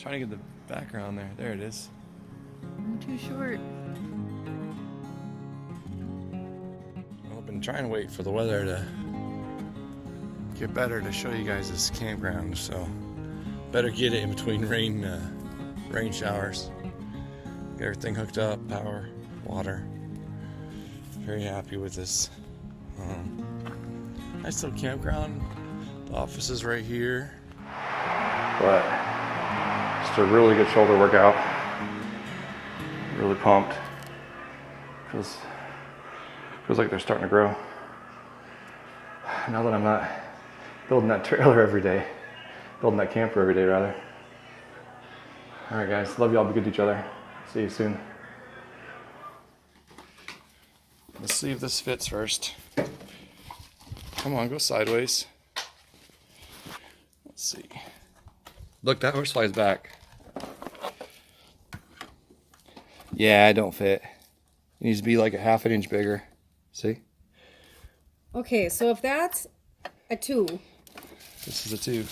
trying to get the background there. There it is. I'm too short. I've been trying to wait for the weather to get better to show you guys this campground, so better get it in between rain showers. Get everything hooked up, power, water. Very happy with this. Nice little campground. The office is right here. But just a really good shoulder workout. Really pumped. Feels like they're starting to grow. Now that I'm not building that trailer every day, building that camper every day rather. All right guys, love y'all, be good to each other. See you soon. Let's see if this fits first. Come on, go sideways. Let's see. Look, that horse flies back. Yeah, it don't fit. It needs to be like a half an inch bigger. See? Okay, so if that's a 2. This is a 2.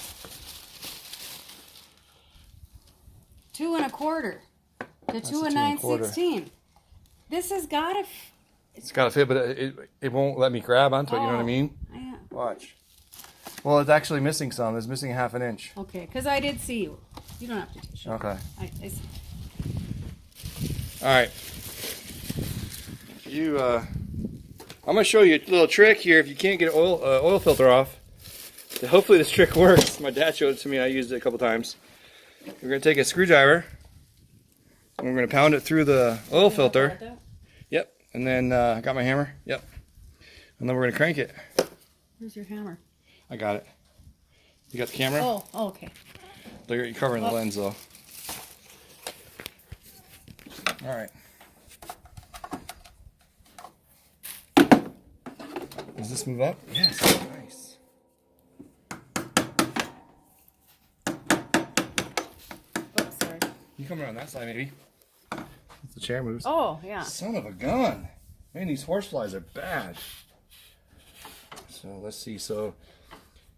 2 1/4. The That's 2 a 2 9/16. This has gotta. It's gotta fit, but it won't let me grab onto it. You know what I mean? Yeah. Watch. Well, it's actually missing some. It's missing half an inch. Okay, because I did see you. You don't have to touch it. Okay. I see. All right. I'm gonna show you a little trick here. If you can't get an oil filter off, hopefully this trick works. My dad showed it to me. I used it a couple times. We're gonna take a screwdriver and we're gonna pound it through the oil filter. Yep. And then I got my hammer. Yep. And then we're gonna crank it. Where's your hammer? I got it. You got the camera? Oh, okay. You're covering the lens though. All right. Does this move up? Yes. Nice. Oh, sorry. You come around that side maybe. The chair moves. Oh, yeah. Son of a gun. Man, these horseflies are bad. So let's see. So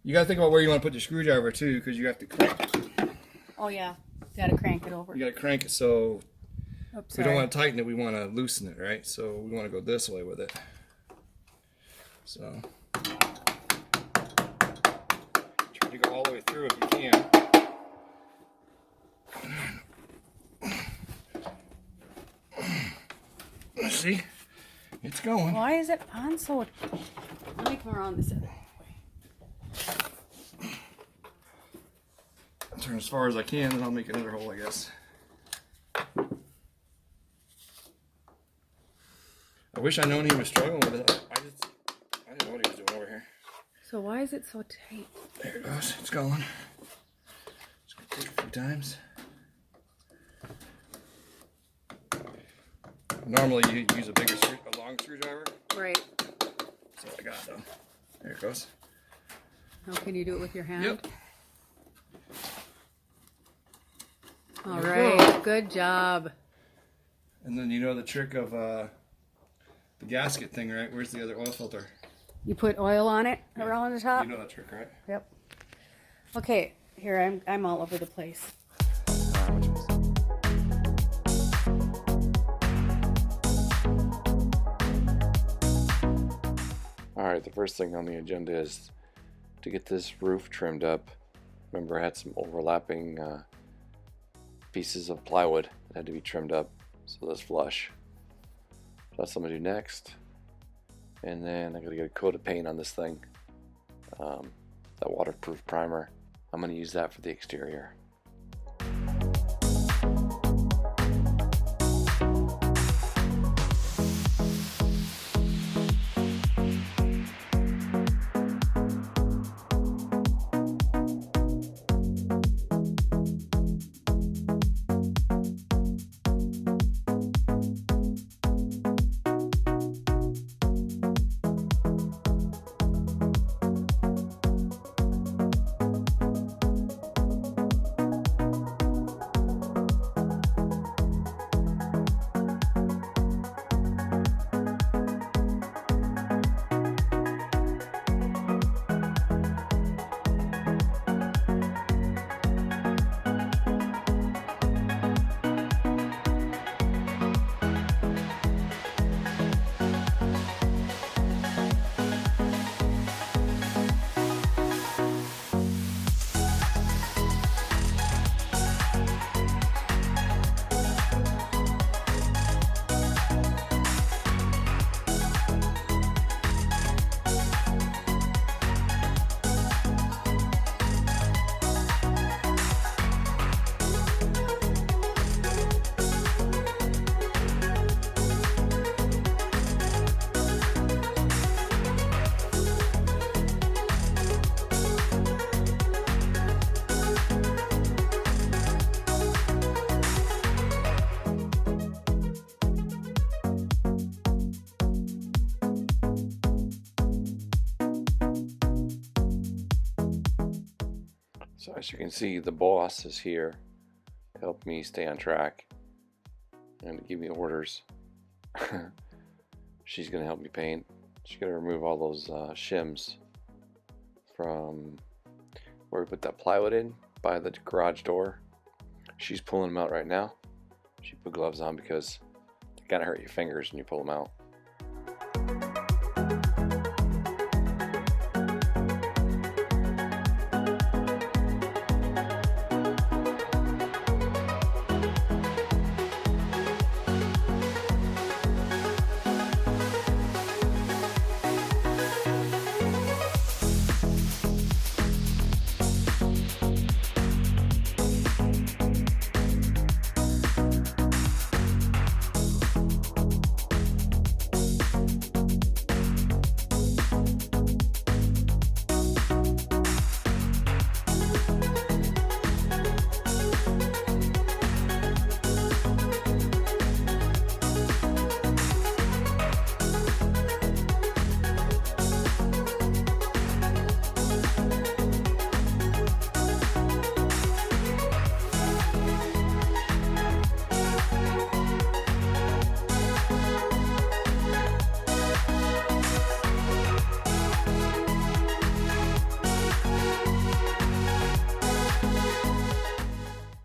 you got to think about where you want to put the screwdriver too, because you have to crank it. Oh, yeah. Gotta crank it over. You got to crank it so Oops, we don't want to tighten it. We want to loosen it, right? So we want to go this way with it. So try to go all the way through if you can. See, it's going. Why is it on so? Let me come around this other way. I'll turn as far as I can, and I'll make another hole, I guess. I wish I'd known he was struggling with it. I didn't know what he was doing over here. So why is it so tight? There it goes. It's going. Just gonna take it a few times. Normally you use a long screwdriver. Right. That's all I got though. There it goes. How can you do it with your hand? Yep. All right. Good job. And then you know the trick of the gasket thing, right? Where's the other oil filter? You put oil on it around the top? You know that trick, right? Yep. Okay, here I'm all over the place. Alright, the first thing on the agenda is to get this roof trimmed up. Remember I had some overlapping pieces of plywood that had to be trimmed up so that's flush. So that's what I'm going to do next. And then I got to get a coat of paint on this thing. That waterproof primer. I'm going to use that for the exterior. So as you can see, the boss is here to help me stay on track and to give me orders. She's gonna help me paint. She's gonna remove all those shims from where we put that plywood in by the garage door. She's pulling them out right now. She put gloves on because they kind of hurt your fingers when you pull them out.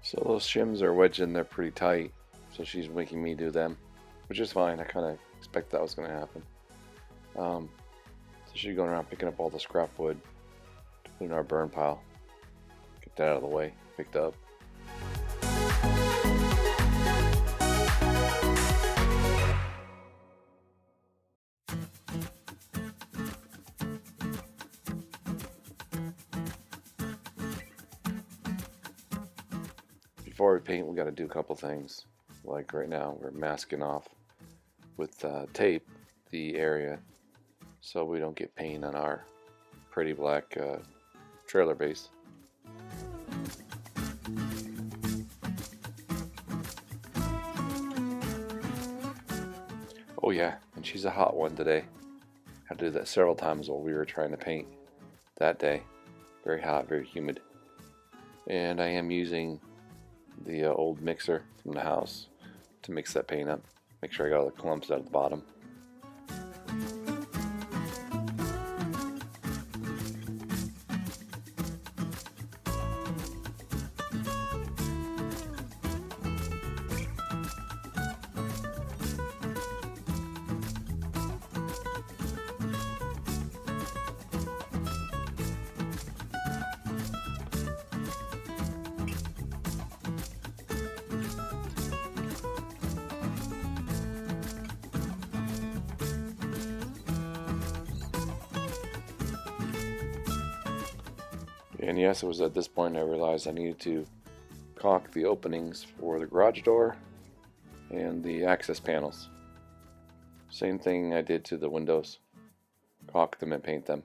So those shims are wedged in there pretty tight, so she's making me do them, which is fine. I kind of expect that was going to happen. So she's going around picking up all the scrap wood to put in our burn pile. Get that out of the way, picked up. Before we paint, we got to do a couple things. Like right now, we're masking off with tape the area so we don't get paint on our pretty black trailer base. Oh yeah, and she's a hot one today. Had to do that several times while we were trying to paint that day. Very hot, very humid. And I am using the old mixer from the house to mix that paint up. Make sure I got all the clumps out of the bottom. And yes, it was at this point I realized I needed to caulk the openings for the garage door and the access panels. Same thing I did to the windows. Caulk them and paint them.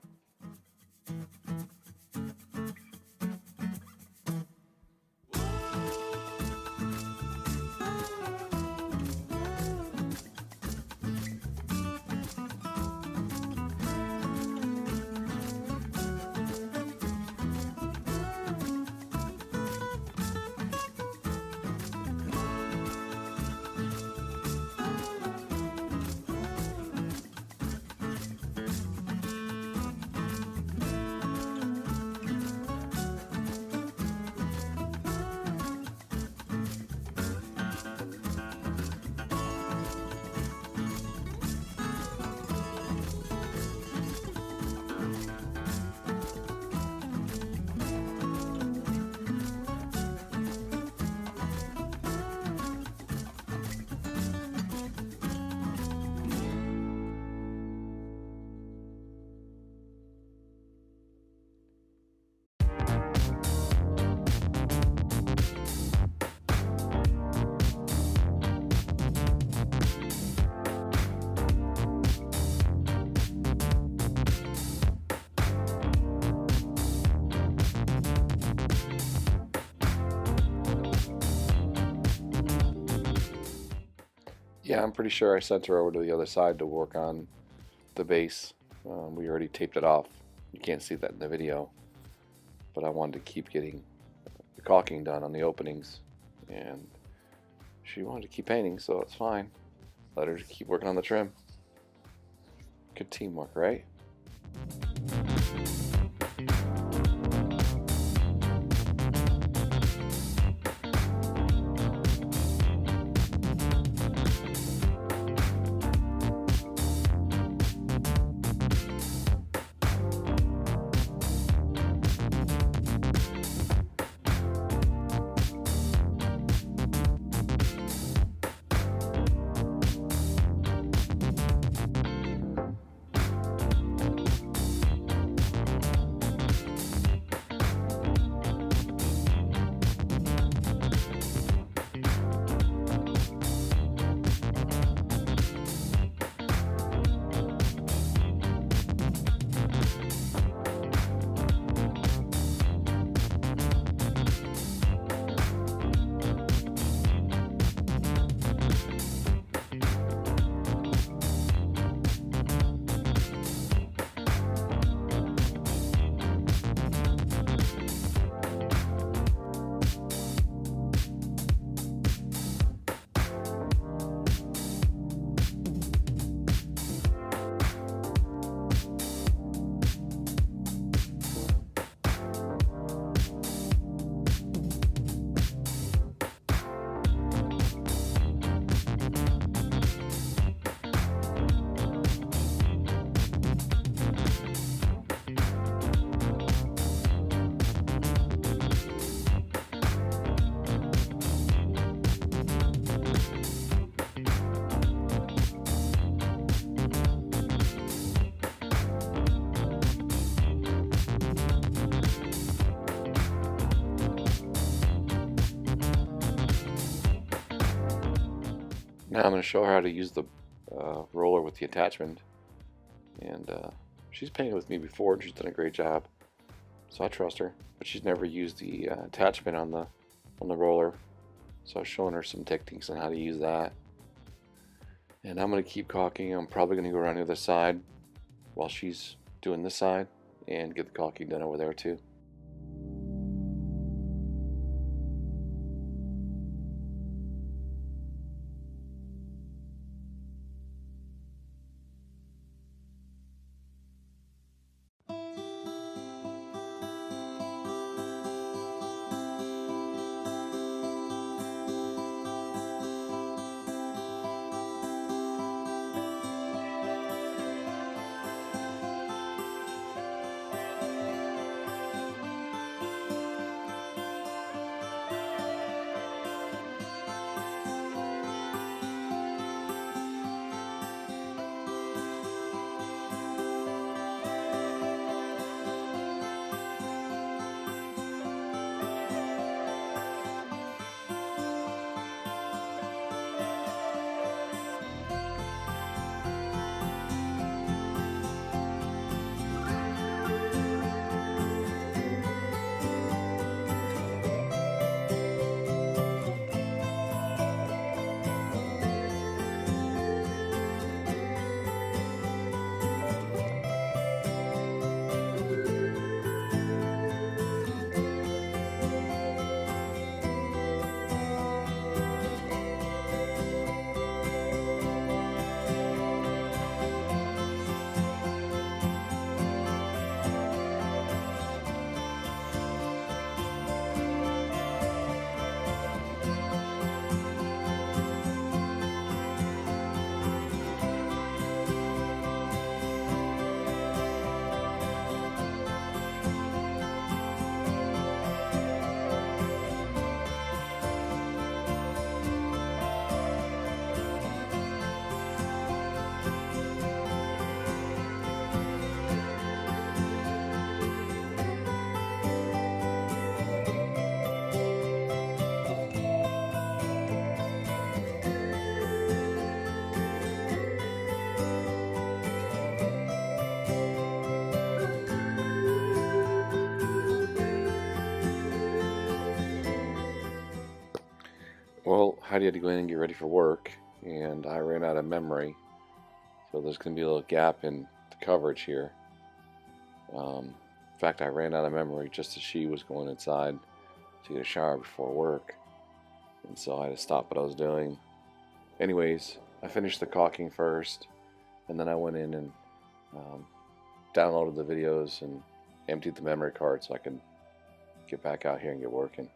Yeah, I'm pretty sure I sent her over to the other side to work on the base. We already taped it off. You can't see that in the video, but I wanted to keep getting caulking done on the openings, and she wanted to keep painting, so it's fine. Let her keep working on the trim. Good teamwork, right? Now I'm going to show her how to use the roller with the attachment, and she's painted with me before and she's done a great job, so I trust her. But she's never used the attachment on the roller, so I was showing her some techniques on how to use that. And I'm going to keep caulking. I'm probably going to go around the other side while she's doing this side and get the caulking done over there too. Well, Heidi had to go in and get ready for work, and I ran out of memory, so there's going to be a little gap in the coverage here. In fact, I ran out of memory just as she was going inside to get a shower before work, and so I had to stop what I was doing. Anyways, I finished the caulking first, and then I went in and downloaded the videos and emptied the memory card so I could get back out here and get working.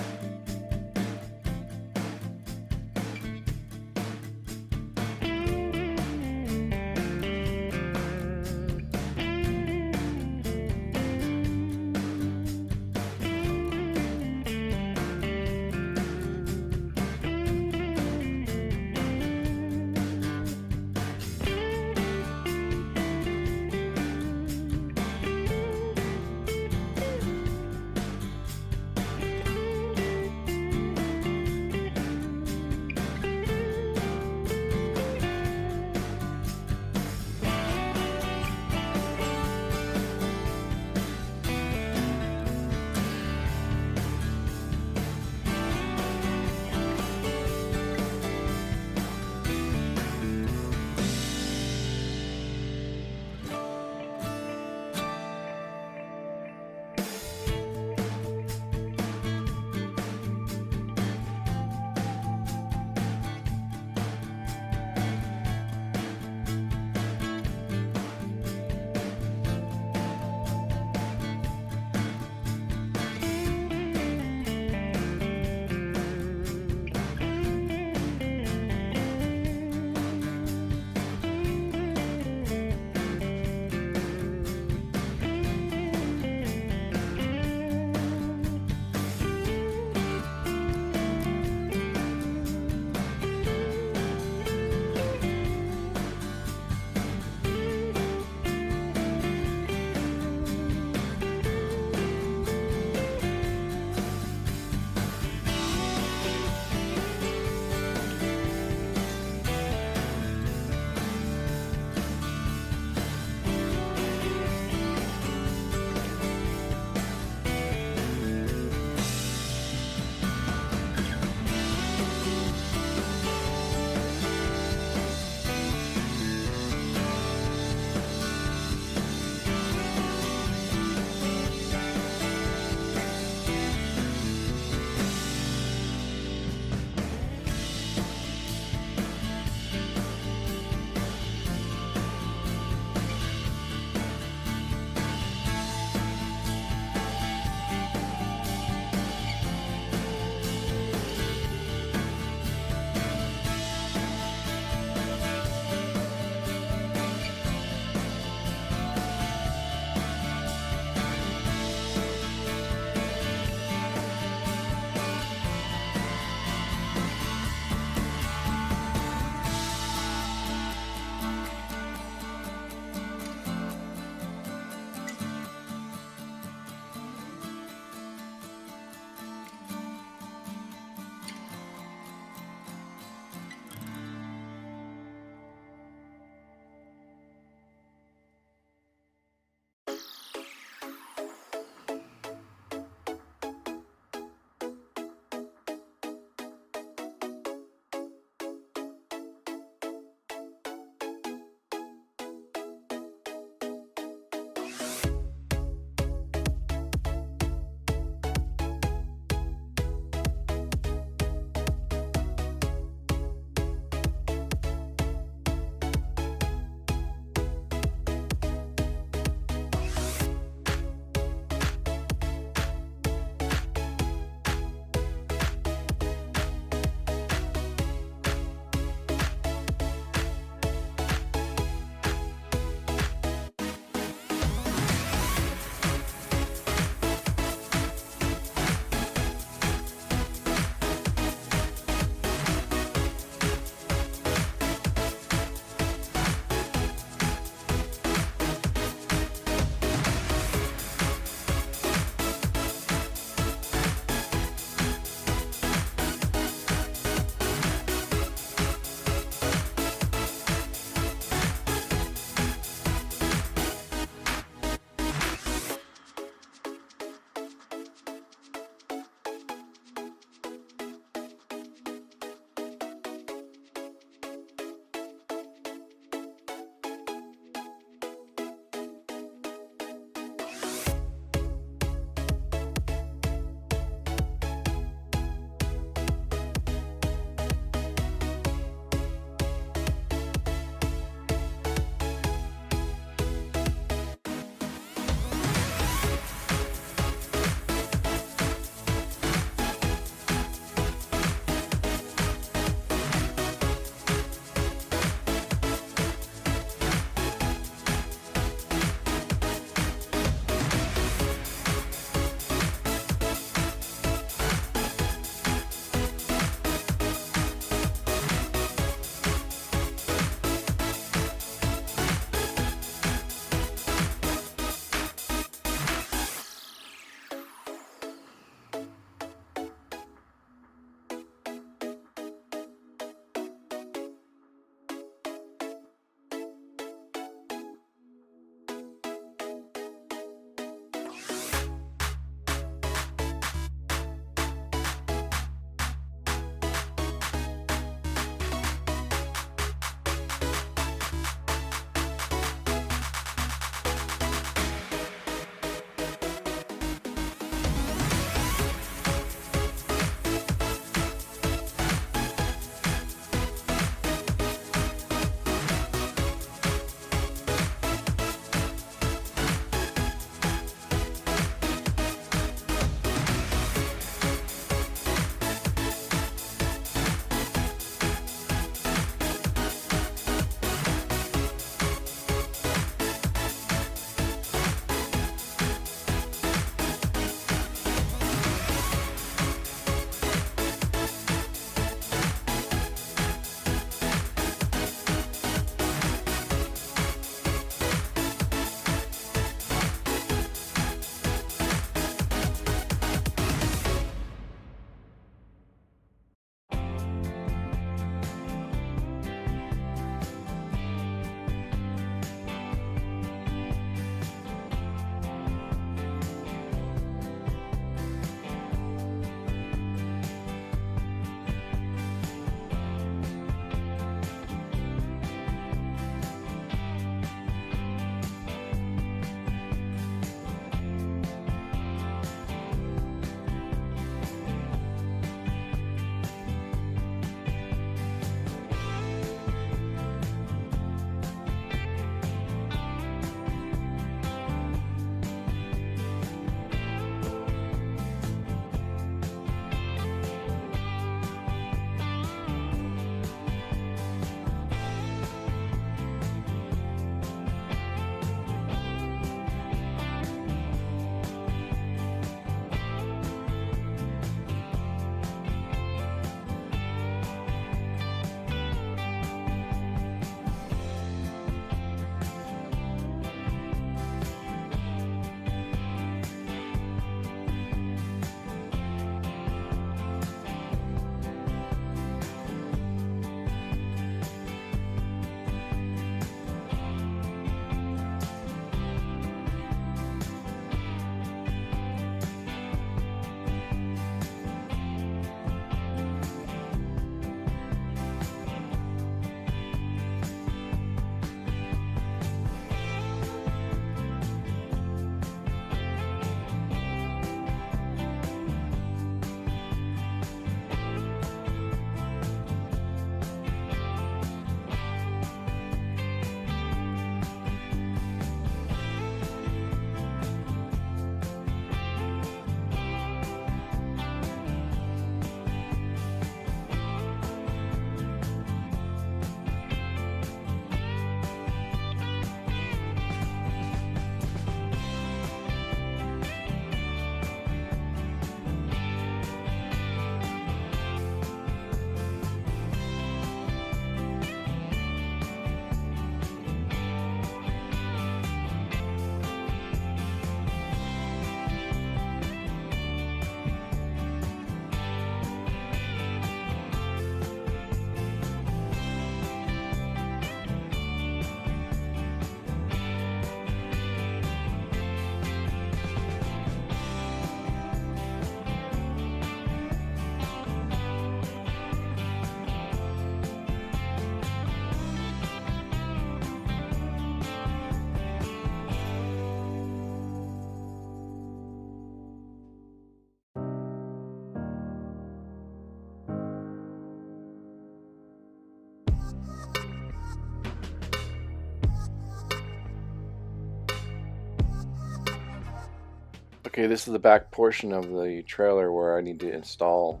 Okay, this is the back portion of the trailer where I need to install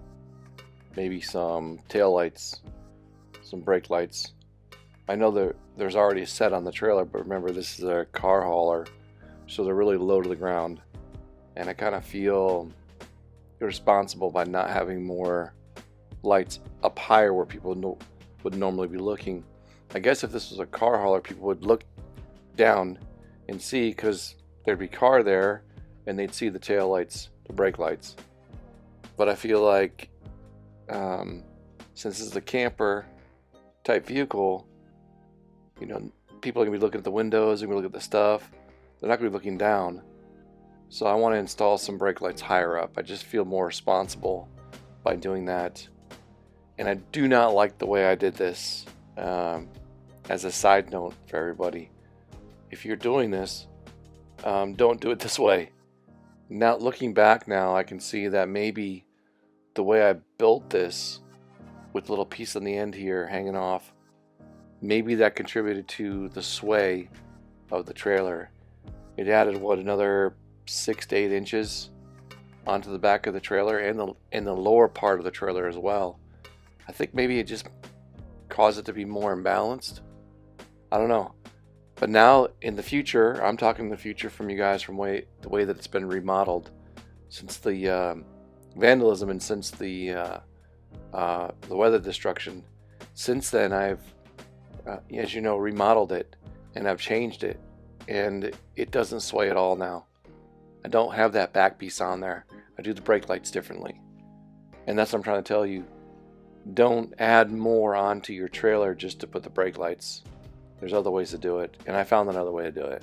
maybe some tail lights, some brake lights. I know there's already a set on the trailer, but remember this is a car hauler, so they're really low to the ground. And I kind of feel irresponsible by not having more lights up higher where people would normally be looking. I guess if this was a car hauler, people would look down and see, because there'd be car there and they'd see the tail lights, the brake lights. But I feel like since this is a camper type vehicle, you know, people are gonna be looking at the windows, they're gonna look at the stuff. They're not gonna be looking down. So I want to install some brake lights higher up. I just feel more responsible by doing that. And I do not like the way I did this. As a side note for everybody, if you're doing this, don't do it this way. Now, looking back now, I can see that maybe the way I built this with a little piece on the end here hanging off, maybe that contributed to the sway of the trailer. It added, another 6 to 8 inches onto the back of the trailer and the lower part of the trailer as well. I think maybe it just caused it to be more imbalanced. I don't know. But now in the future, I'm talking the future from you guys, from the way that it's been remodeled since the vandalism and since the weather destruction. Since then, I've, as you know, remodeled it and I've changed it, and it doesn't sway at all now. I don't have that back piece on there. I do the brake lights differently, and that's what I'm trying to tell you. Don't add more onto your trailer just to put the brake lights. There's other ways to do it, and I found another way to do it.